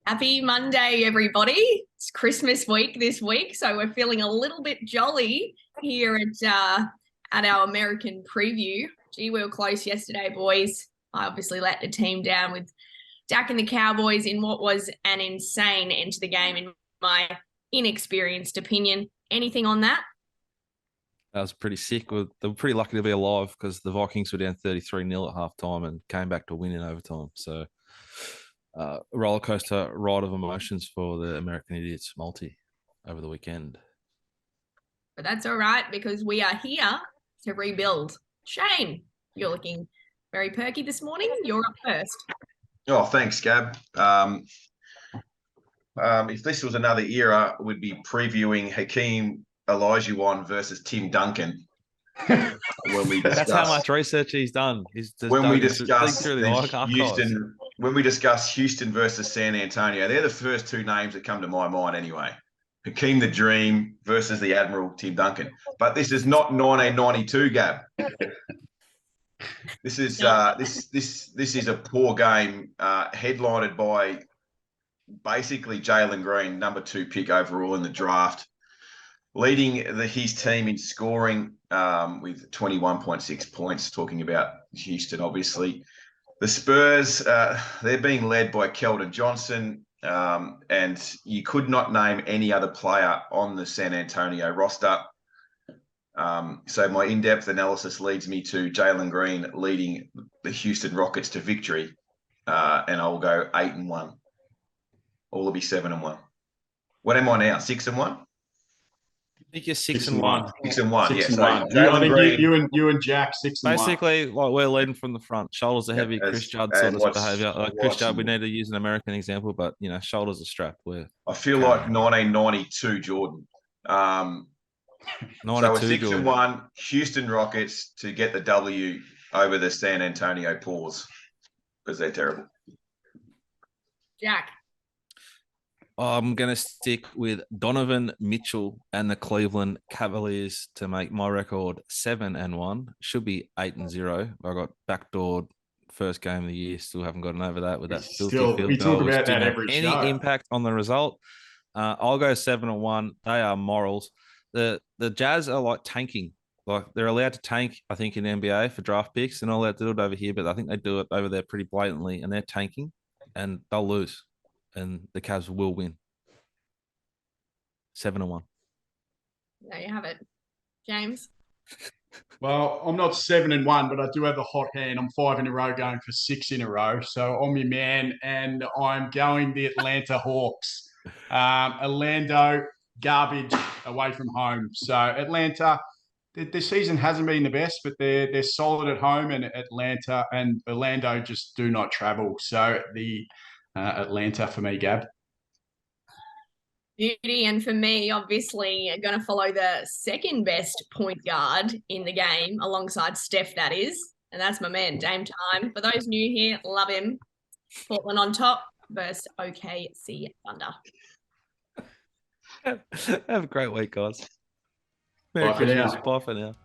Happy Monday, everybody. It's Christmas week this week, so we're feeling a little bit jolly here at our American preview. Gee, we were close yesterday, boys. I obviously let the team down with Dak and the Cowboys in what was an insane end to the game, in my inexperienced opinion. Anything on that? That was pretty sick. They were pretty lucky to be alive because the Vikings were down 33-0 at halftime and came back to win in overtime. So, roller coaster ride of emotions for the American Idiots multi over the weekend. But that's all right because we are here to rebuild. Shane, you're looking very perky this morning. You're up first. Oh, thanks, Gab. If this was another era, we'd be previewing Hakeem Olajuwon versus Tim Duncan. That's how much research he's done. When we discuss Houston versus San Antonio, they're the first two names that come to my mind anyway. Hakeem the Dream versus the Admiral Tim Duncan. But this is not 1992, Gab. This is this is a poor game, headlined by basically Jalen Green, number 2 pick overall in the draft, leading his team in scoring with 21.6 points, talking about Houston, obviously. The Spurs, they're being led by Keldon Johnson, and you could not name any other player on the San Antonio roster. So my in-depth analysis leads me to Jalen Green leading the Houston Rockets to victory, and I'll go 8-1. All will be 7-1. What am I now? 6-1? I think you're 6-1. 6-1. Yeah. So I think you and Jack 6-1. Basically, like we're leading from the front. Shoulders are heavy. Chris Judd sort of behaviour. Chris Judd, we need to use an American example, but shoulders are strapped. I feel like 1992 Jordan. So we're 6-1. Houston Rockets to get the W over the San Antonio Paws because they're terrible. Jack. I'm going to stick with Donovan Mitchell and the Cleveland Cavaliers to make my record 7-1. Should be 8-0. I got backdoored first game of the year. Still haven't gotten over that with that filthy field we goal. talk about that every show. Any impact on the result? I'll go 7-1. They are morals. The Jazz are like tanking. Like they're allowed to tank, I think, in the NBA for draft picks. They're not allowed to do it over here, but I think they do it over there pretty blatantly, and they're tanking, and they'll lose. And the Cavs will win. 7-1. There you have it. James? Well, I'm not 7-1, but I do have the hot hand. I'm 5 in a row, going for 6 in a row. So I'm your man, and I'm going the Atlanta Hawks. Orlando, garbage away from home. So Atlanta, the season hasn't been the best, but they're solid at home, and Atlanta and Orlando just do not travel. So the Atlanta for me, Gab. Beauty, and for me, obviously, going to follow the second best point guard in the game, alongside Steph, that is, and that's my man, Dame Time. For those new here, love him. Portland on top versus OKC Thunder. Have a great week, guys. Bye for now. Bye for now.